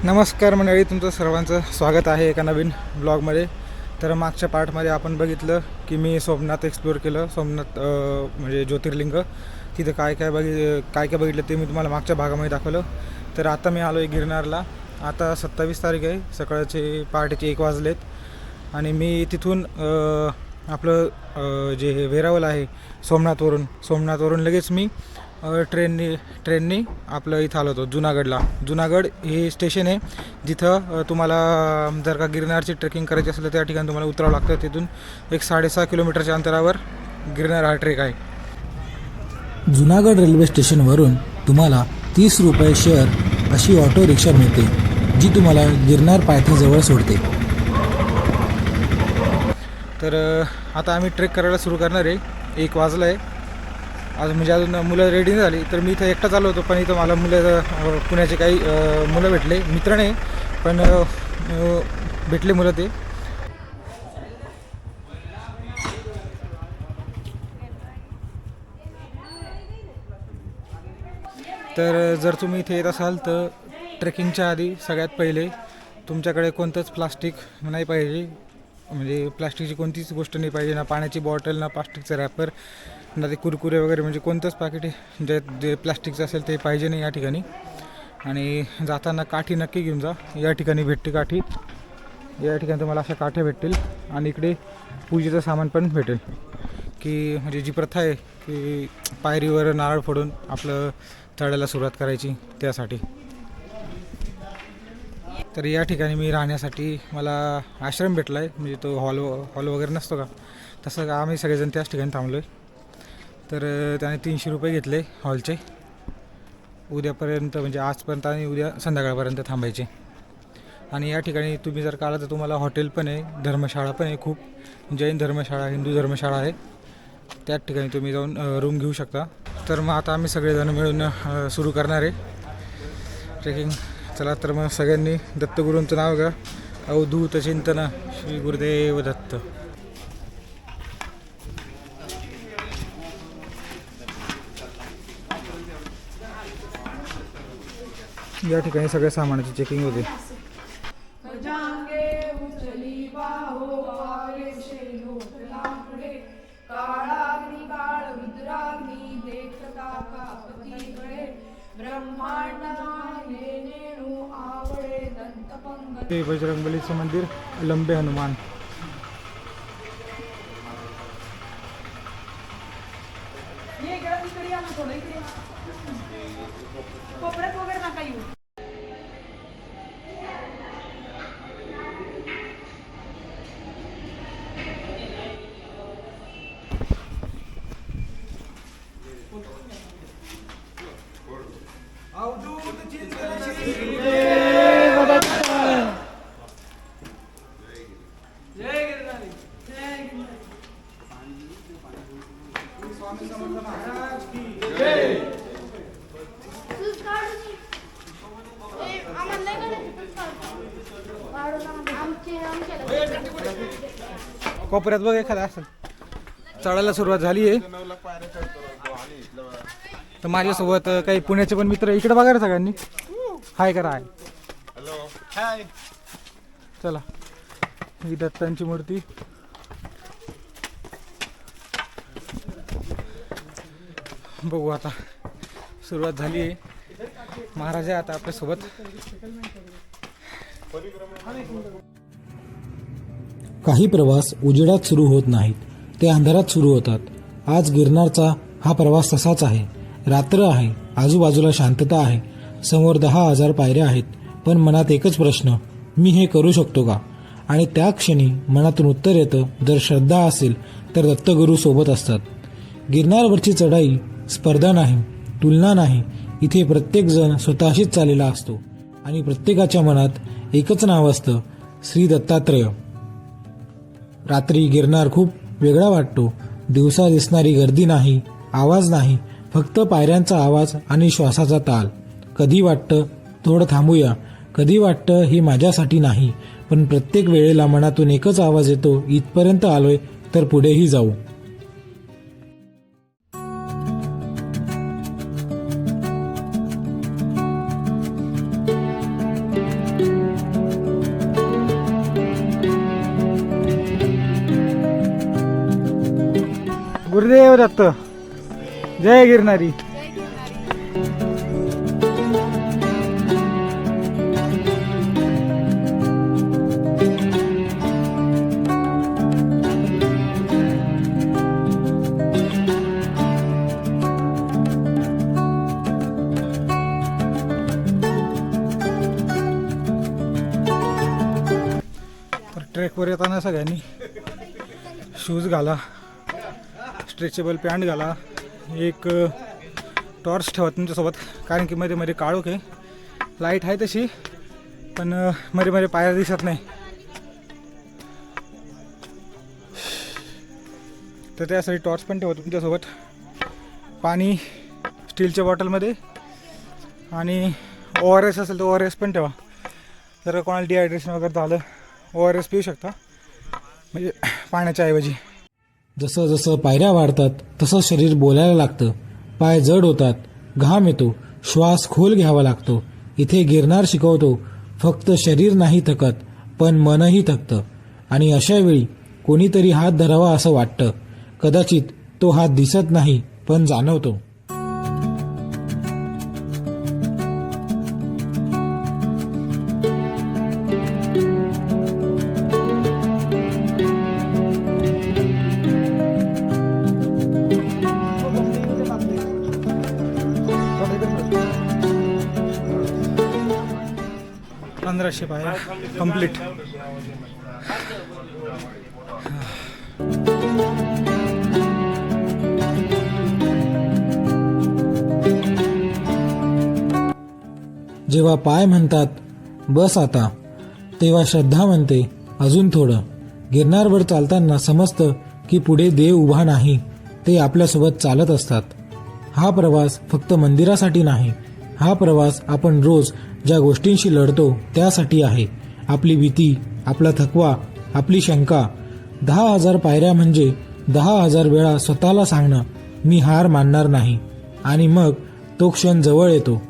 नमस्कार मंडळी, तुमचं सर्वांचं स्वागत आहे एका नवीन ब्लॉगमध्ये. तर मागच्या पार्टमध्ये आपण बघितलं की मी सोमनाथ एक्सप्लोअर केलं. सोमनाथ म्हणजे ज्योतिर्लिंग, तिथं काय काय बघितलं ते मी तुम्हाला मागच्या भागामध्ये दाखवलं. तर आता मी आलो आहे गिरनारला. आता 27 तारीख आहे, सकाळचे पहाटेचे 1 वाजलेत आणि मी तिथून आपलं जे वेरावल आहे सोमनाथवरून लगेच मी ट्रेननी आपलं इथं आलो होतो जुनागडला. जुनागड हे स्टेशन आहे जिथं तुम्हाला जर का गिरनारची ट्रेकिंग करायची असेल तर त्या ठिकाणी तुम्हाला उतरावं लागतं. तिथून एक 6.5 किलोमीटरच्या अंतरावर गिरनार हा ट्रेक आहे. जुनागड रेल्वे स्टेशनवरून तुम्हाला 30 रुपये शेअर अशी ऑटो रिक्षा मिळते, जी तुम्हाला गिरनार पायथ्याजवळ सोडते. तर आता आम्ही ट्रेक करायला सुरू करणार आहे. 1 वाजला आहे आज, म्हणजे अजून मुलं रेडी नाही झाली. तर मी इथं एकटाच आलो होतो, पण इथं मला मुलं पुण्याचे काही मुलं भेटले, मित्र नाही पण भेटले मुलं ते. तर जर तुम्ही इथे येत असाल तर ट्रेकिंगच्या आधी सगळ्यात पहिले तुमच्याकडे कोणतंच प्लास्टिक नाही पाहिजे. म्हणजे प्लास्टिकची कोणतीच गोष्ट नाही पाहिजे, ना पाण्याची बॉटल, ना प्लास्टिकचं रॅपर, ना ते कुरकुरे वगैरे, म्हणजे कोणतंच पॅकेट जे प्लास्टिकचं असेल ते पाहिजे नाही या ठिकाणी. आणि जाताना काठी नक्की घेऊन जा. या ठिकाणी भेटते काठी, या ठिकाणी तुम्हाला अशा काठ्या भेटतील आणि इकडे पूजेचं सामान पण भेटेल. की म्हणजे जी प्रथा आहे की पायरीवर नारळ फोडून आपलं चढायला सुरुवात करायची, त्यासाठी. तर या ठिकाणी मी राहण्यासाठी मला आश्रम भेटला आहे. म्हणजे तो हॉल वगैरे नसतो का, तसं आम्ही सगळेजण त्याच ठिकाणी थांबलो आहे. तर त्याने 300 रुपये घेतले हॉलचे. उद्यापर्यंत म्हणजे आजपर्यंत आणि उद्या संध्याकाळपर्यंत थांबायचे. आणि या ठिकाणी तुम्ही जर का आला तर तुम्हाला हॉटेल पण आहे, धर्मशाळा पण आहे, खूप जैन धर्मशाळा, हिंदू धर्मशाळा आहे. त्याच ठिकाणी तुम्ही जाऊन रूम घेऊ शकता. तर मग आता आम्ही सगळेजण मिळून सुरू करणार आहे ट्रेकिंग. चला तर मग सगळ्यांनी दत्तगुरूंचं नाव घ्या. अवधूत चिंतन श्री गुरुदेव दत्त. या ठिकाणी सगळ्या सामानाची चेकिंग होते. ते बजरंगबलीचं मंदिर, लंबे हनुमान. कोपऱ्यात बघ एखादा असेल. चढायला सुरुवात झाली आहे. तर माझ्यासोबत काही पुण्याचे पण मित्र. इकडे बघा रे सगळ्यांनी, हाय करा. हाय, हॅलो, हाय. चला, ही दत्तांची मूर्ती. बघू आता, सुरुवात झाली आहे. महाराज आहे आता आपल्यासोबत. काही प्रवास उजेडात सुरू होत नाहीत, ते अंधारात सुरू होतात. आज गिरनारचा हा प्रवास तसाच आहे. रात्र आहे, आजूबाजूला शांतता आहे, समोर 10,000 पायऱ्या आहेत. पण मनात एकच प्रश्न, मी हे करू शकतो का? आणि त्या क्षणी मनातून उत्तर येतं, जर श्रद्धा असेल तर दत्तगुरू सोबत असतात. गिरनारवरची चढाई स्पर्धा नाही, तुलना नाही. इथे प्रत्येकजण स्वतःशीच चाललेला असतो आणि प्रत्येकाच्या मनात एकच नाव असतं, श्री दत्तात्रेय. रात्री गिरनार खूप वेगळा वाटतो. दिवसा दिसणारी गर्दी नाही, आवाज नाही, फक्त पायऱ्यांचा आवाज आणि श्वासाचा ताल. कधी वाटतं थोडं थांबूया. कधी वाटतं हे माझ्यासाठी नाही, पण प्रत्येक वेळेला मनातून एकच आवाज येतो, इथपर्यंत आलोय तर पुढेही जाऊ. गुरुदेव दत्त. जय गिरनारी. तर ट्रेकवर येताना सगळ्यांनी शूज घाला, स्ट्रेचेबल पॅन्ट घाला, एक टॉर्च ठेवा तुमच्यासोबत, कारण की मध्ये मध्ये काळोख आहे. लाईट आहे तशी, पण मध्ये मध्ये पायऱ्या दिसत नाही. तर त्यासाठी टॉर्च पण ठेवा तुमच्यासोबत. पाणी स्टीलच्या बॉटलमध्ये, आणि ORS असेल तर ORS पण ठेवा. जर कोणाला डिहायड्रेशन वगैरे झालं, ORS पिऊ शकता, म्हणजे पाण्याच्या ऐवजी. जसं जसं पायऱ्या वाढतात तसं शरीर बोलायला लागतं. पाय जड होतात, घाम येतो, श्वास खोल घ्यावा लागतो. इथे गिरनार शिकवतो, फक्त शरीर नाही थकत, पण मनही थकतं. आणि अशा वेळी कोणीतरी हात धरावा असं वाटतं. कदाचित तो हात दिसत नाही, पण जाणवतो. पंधराशे पायऱ्या कंप्लीट. जेव्हा पाय म्हणतात बस आता, तेव्हा श्रद्धा म्हणते अजून थोडं. गिरनारवर चालताना समजतं की पुढे देव उभा नाही, ते आपल्यासोबत चालत असतात. हा प्रवास फक्त मंदिरासाठी नाही, हा प्रवास आपण रोज ज्या गोष्टींशी लढतो त्यासाठी आहे. आपली भीती, आपला थकवा, आपली शंका. 10,000 पायऱ्या म्हणजे 10,000 वेळा स्वतःला सांगणं मी हार मानणार नाही. आणि मग तो क्षण जवळ येतो.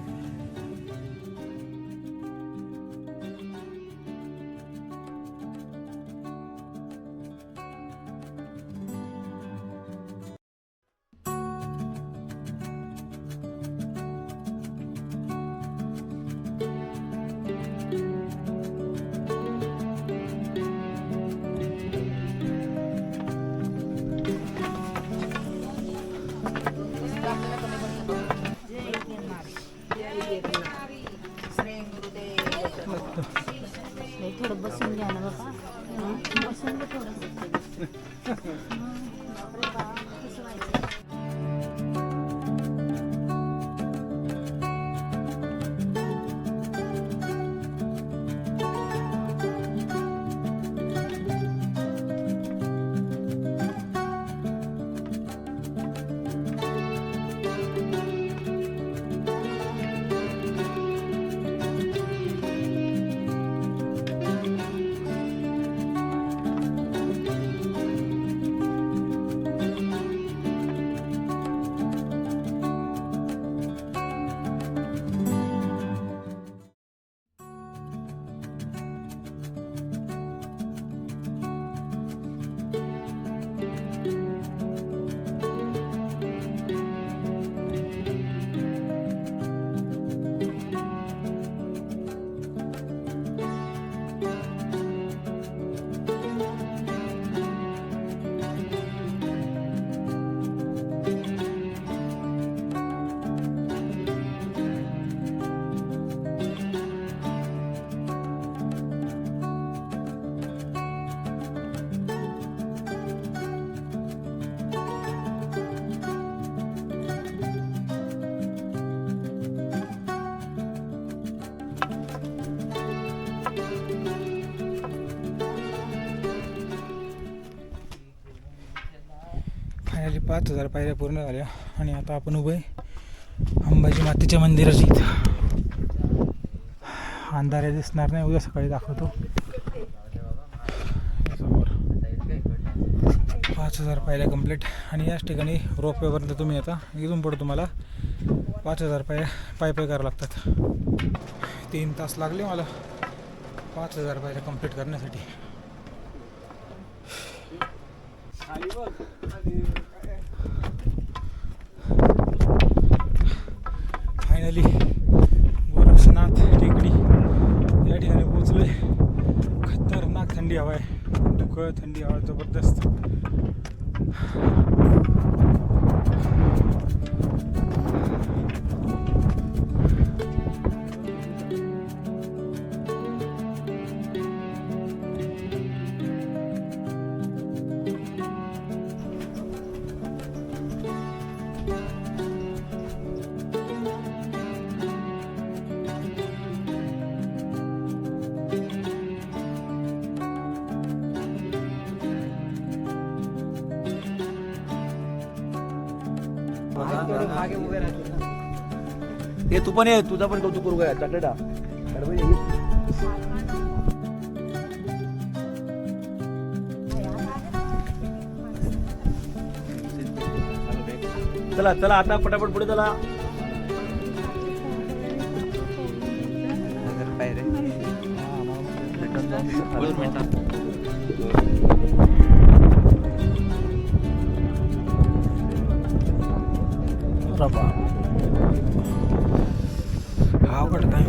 थोडं बसून घ्या ना बाबा. बसून घे थोडं. फायनली 5,000 पायऱ्या पूर्ण झाल्या आणि आता आपण उभे अंबाजी मातेच्या मंदिराच्या इथं. अंधारे दिसणार नाही, उद्या सकाळी दाखवतो. समोर 5,000 पायऱ्या कंप्लीट. आणि याच ठिकाणी रोपवेपर्यंत तुम्ही आता इथून पुढे तुम्हाला 5,000 पायऱ्या पाय करावं लागतात. 3 तास लागले मला 5,000 पायऱ्या कंप्लीट करण्यासाठी. फायनली गोरक्षनाथ टेकडी या ठिकाणी पोहोचलोय. खतरनाक थंडी हवा आहे, धुकं थंडी हवा जबरदस्त. हे तू पण ये, तुझा पण कौतुक करू काय चटडा. चला चला आता पटापट पुढे चला. अवघड नाही.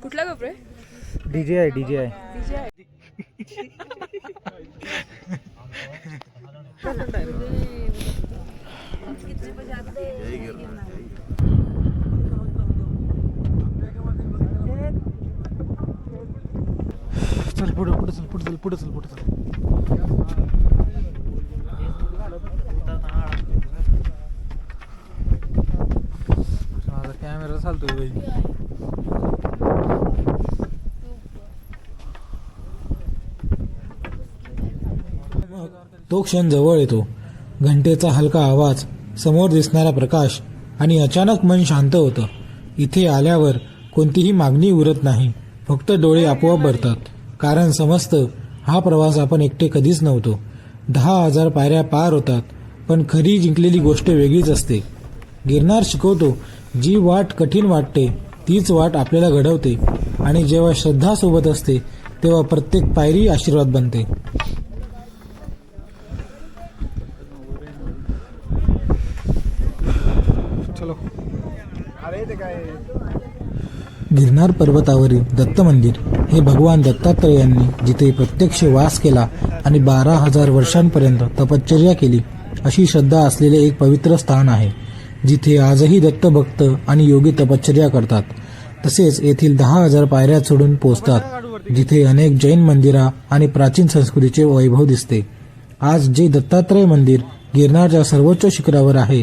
कुठला कपडे? डीजे आहे, डीजे आहे. चल पुढे पुढे चल पुढे चल पुढे चल पुढे चल. माझा कॅमेरा चालतोय बाई. तो क्षण जवळ येतो. घंटेचा हलका आवाज, समोर दिसणारा प्रकाश आणि अचानक मन शांत होतं. इथे आल्यावर कोणतीही मागणी उरत नाही, फक्त डोळे आपोआप भरतात. कारण समजतं हा प्रवास आपण एकटे कधीच नव्हतो. 10,000 पायऱ्या पार होतात, पण खरी जिंकलेली गोष्ट वेगळीच असते. गिरनार शिकवतो, जी वाट कठीण वाटते तीच वाट आपल्याला घडवते. आणि जेव्हा श्रद्धा सोबत असते तेव्हा प्रत्येक पायरी आशीर्वाद बनते. चलो. गिरनार पर्वतावरील दत्त मंदिर हे भगवान दत्तात्रेयांनी जिथे प्रत्यक्ष वास केला आणि 12,000 वर्षांपर्यंत तपश्चर्या केली अशी श्रद्धा असलेले एक पवित्र स्थान आहे, जिथे आजही दत्त भक्त आणि योगी तपश्चर्या करतात. तसेच येथील 10,000 पायऱ्या चढून पोहोचतात, जिथे अनेक जैन मंदिरा आणि प्राचीन संस्कृतीचे वैभव दिसते. आज जे दत्तात्रय मंदिर गिरनारच्या सर्वोच्च शिखरावर आहे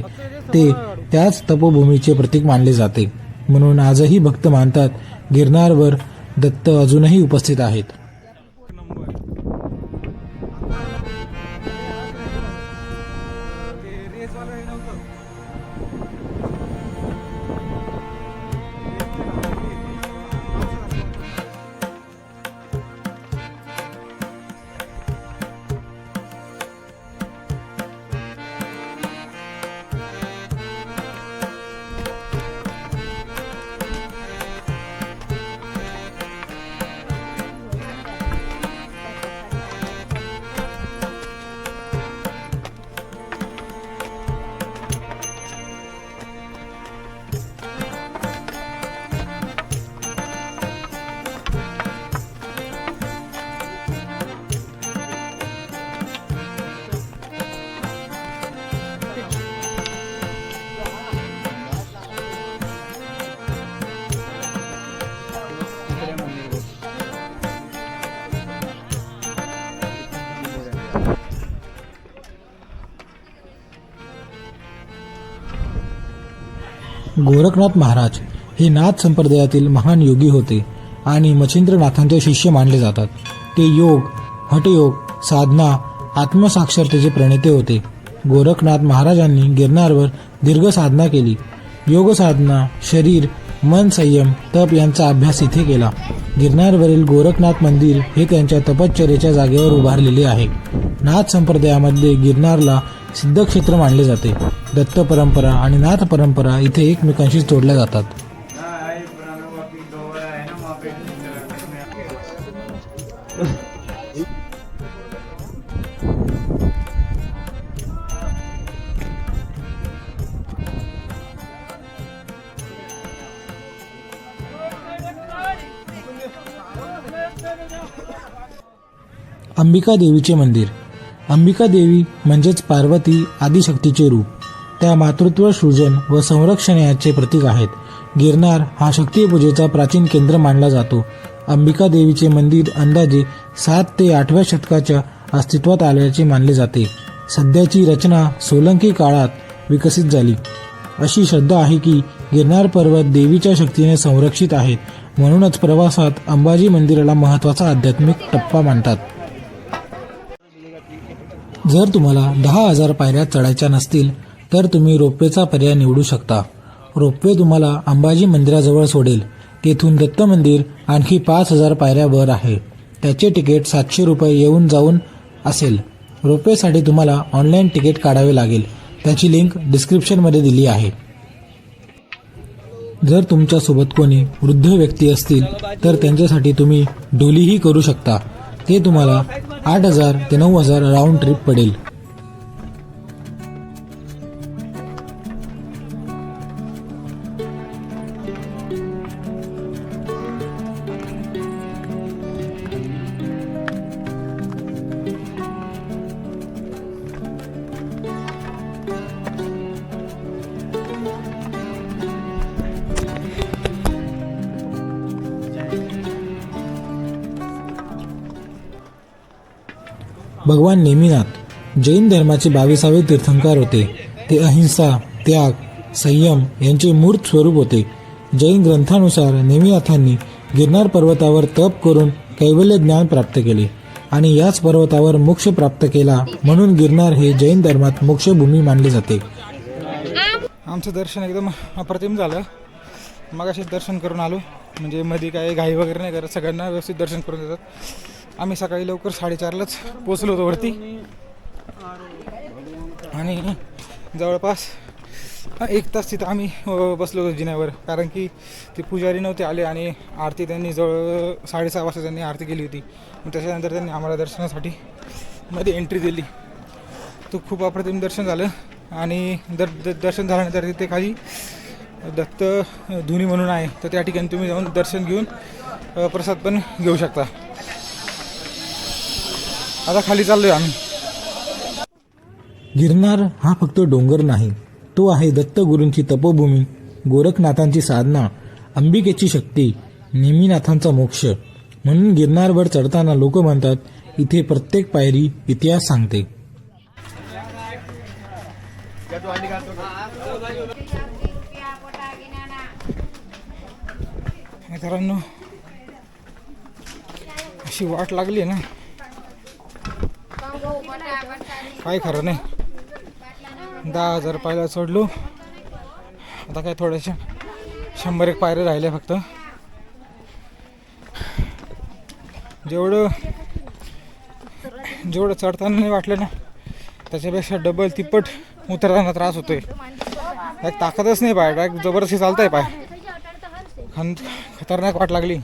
ते त्याच तपोभूमीचे प्रतीक मानले जाते. म्हणून आजही भक्त मानतात गिरनारवर दत्त अजूनही उपस्थित आहेत. गोरखनाथ महाराज हे नाथ संप्रदायातील महान योगी होते आणि मच्छिंद्रनाथांचे शिष्य मानले जातात. ते योग, हठयोग, साधना, आत्मसाक्षरतेचे प्रणेते होते. गोरखनाथ महाराजांनी गिरनारवर दीर्घ साधना केली. योग साधना, शरीर, मन संयम, तप यांचा अभ्यास इथे केला. गिरनारवरील गोरखनाथ मंदिर हे त्यांच्या तपश्चर्येच्या जागेवर उभारलेले आहे. नाथ संप्रदायामध्ये गिरनारला सिद्धक्षेत्र मानले जाते. दत्त परंपरा आणि नाथ परंपरा इथे एकमेकांशी जोडल्या जातात. अंबिका देवीचे मंदिर. अंबिका देवी म्हणजेच पार्वती आदिशक्तीचे रूप. त्या मातृत्व सृजन व संरक्षण याचे प्रतीक आहेत. गिरनार हा शक्तिपूजेचा प्राचीन केंद्र मानला जातो. अंबिका देवीचे मंदिर अंदाजे 7 ते 8व्या शतकाच्या अस्तित्वात आल्याचे मानले जाते. सध्याची रचना सोलंकी काळात विकसित झाली. अशी श्रद्धा आहे की गिरनार पर्वत देवीच्या शक्तीने संरक्षित आहेत. म्हणूनच प्रवासात अंबाजी मंदिराला महत्त्वाचा आध्यात्मिक टप्पा मानतात. जर तुम्हाला 10,000 पायऱ्या चढायच्या नसतील तर तुम्ही रोपवेचा पर्याय निवडू शकता. रोपवे तुम्हाला अंबाजी मंदिराजवळ सोडेल. तेथून दत्त मंदिर आणखी 5,000 पायऱ्या वर आहे. त्याचे तिकीट 700 रुपये येऊन जाऊन असेल. रोपवेसाठी तुम्हाला ऑनलाईन तिकीट काढावे लागेल. त्याची लिंक डिस्क्रिप्शनमध्ये दिली आहे. जर तुमच्यासोबत कोणी वृद्ध व्यक्ती असतील तर त्यांच्यासाठी तुम्ही डोलीही करू शकता. ते तुम्हाला 8,000 ते 9,000 राऊंड ट्रिप पडेल. भगवान नेमिनाथ जैन धर्माचे 22वे तीर्थंकर होते. ते अहिंसा, त्याग, संयम यांचे मूर्त स्वरूप होते. जैन ग्रंथानुसार नेमिनाथांनी गिरनार पर्वतावर तप करून कैवल्य ज्ञान प्राप्त केले आणि याच पर्वतावर मोक्ष प्राप्त केला. म्हणून गिरनार हे जैन धर्मात मोक्षभूमी मानले जाते. आमचं दर्शन एकदम अप्रतिम झालं. मगाशीच दर्शन करून आलो. म्हणजे मध्ये काही घाई वगैरे नाही करत, सगळ्यांना व्यवस्थित दर्शन करून देतात. आम्ही सकाळी लवकर 4:30लाच पोचलो होतो वरती आणि जवळपास 1 तास तिथं आम्ही बसलो होतो जिन्यावर. कारण की ते पुजारी नव्हते आले आणि आरती त्यांनी 6:30 वाजता त्यांनी आरती केली होती. त्याच्यानंतर त्यांनी आम्हाला दर्शनासाठी मध्ये एंट्री दिली. तो खूप अप्रतिम दर्शन झालं. आणि दर्शन झाल्यानंतर तिथे खाली दत्त धुनी म्हणून आहे, तर त्या ठिकाणी तुम्ही जाऊन दर्शन घेऊन प्रसाद पण घेऊ शकता. आता खाली चाललोय आम्ही. गिरनार हा फक्त डोंगर नाही, तो आहे दत्तगुरूंची तपोभूमी, गोरखनाथांची साधना, अंबिकेची शक्ती, नेमिनाथांचा मोक्ष. म्हणून गिरनारवर चढताना लोक म्हणतात, इथे प्रत्येक पायरी इतिहास सांगते. मित्रांनो, अशी वाट लागली ना, काय खरं नाही. 10,000 पायऱ्या चढलो. आता काय थोड्याशा 100-1 पायऱ्या राहिल्या फक्त. जेवढं चढताना नाही वाटलं ना, त्याच्यापेक्षा डबल तिप्पट उतरताना त्रास होतोय. एक ताकदच नाही पाय, डायरेक्ट जबरदस्ती चालतंय पाय. खतरनाक वाट लागली.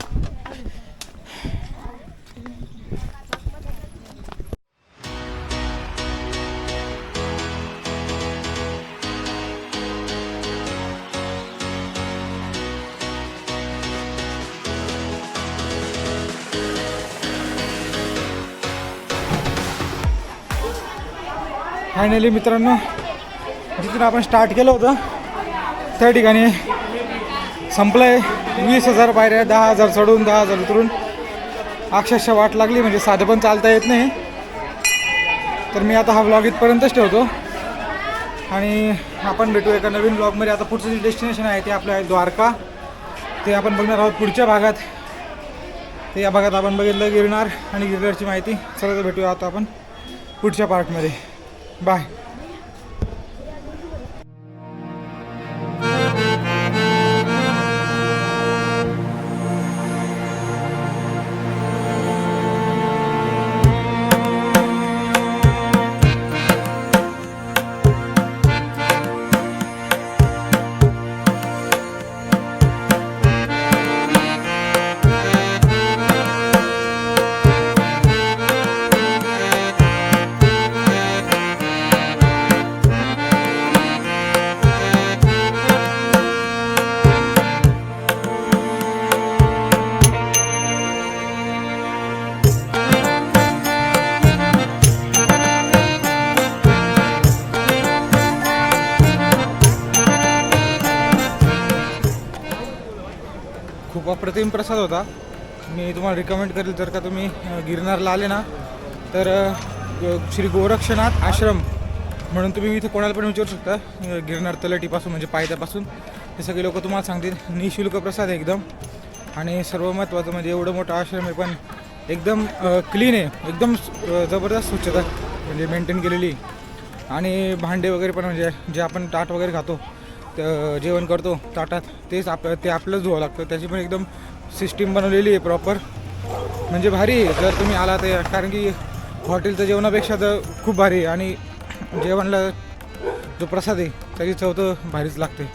फायनली मित्रांनो, जिथून आपण स्टार्ट केलं होतं त्या ठिकाणी संपलंय. 20,000 पायऱ्या, 10,000 चढून 10,000 उतरून अक्षरशः वाट लागली. म्हणजे साधं पण चालता येत नाही. तर मी आता हा व्लॉग इथपर्यंतच ठेवतो आणि आपण भेटू एका नवीन व्लॉगमध्ये. आता पुढचं जे डेस्टिनेशन आहे ते आपलं आहे द्वारका. ते आपण बघणार आहोत पुढच्या भागात. तर या भागात आपण बघितलं गिरनार आणि गिरनारची माहिती. चला तर भेटूया आता आपण पुढच्या पार्टमध्ये. बाय. खूप अप्रतिम प्रसाद होता. मी तुम्हाला रिकमेंड करेल जर का तुम्ही गिरनारला आले ना तर श्री गोरक्षनाथ आश्रम म्हणून तुम्ही इथे कोणाला पण विचारू शकता. गिरनार तलाठीपासून म्हणजे पायथ्यापासून हे सगळे लोक तुम्हाला सांगतील. निःशुल्क प्रसाद आहे एकदम. आणि सर्व महत्त्वाचं म्हणजे एवढं मोठं आश्रम आहे पण एकदम क्लीन आहे. एकदम जबरदस्त स्वच्छता म्हणजे मेंटेन केलेली. आणि भांडे वगैरे पण म्हणजे जे आपण ताट वगैरे खातो जेवण करतो ताटात ते आपलंच धुवावं लागतं. त्याची पण एकदम सिस्टीम बनवलेली आहे प्रॉपर. म्हणजे भारी आहे जर तुम्ही आला ते. कारण की हॉटेलच्या जेवणापेक्षा तर खूप भारी आहे. आणि जेवणाला जो प्रसाद आहे त्याची चव तर भारीच लागते.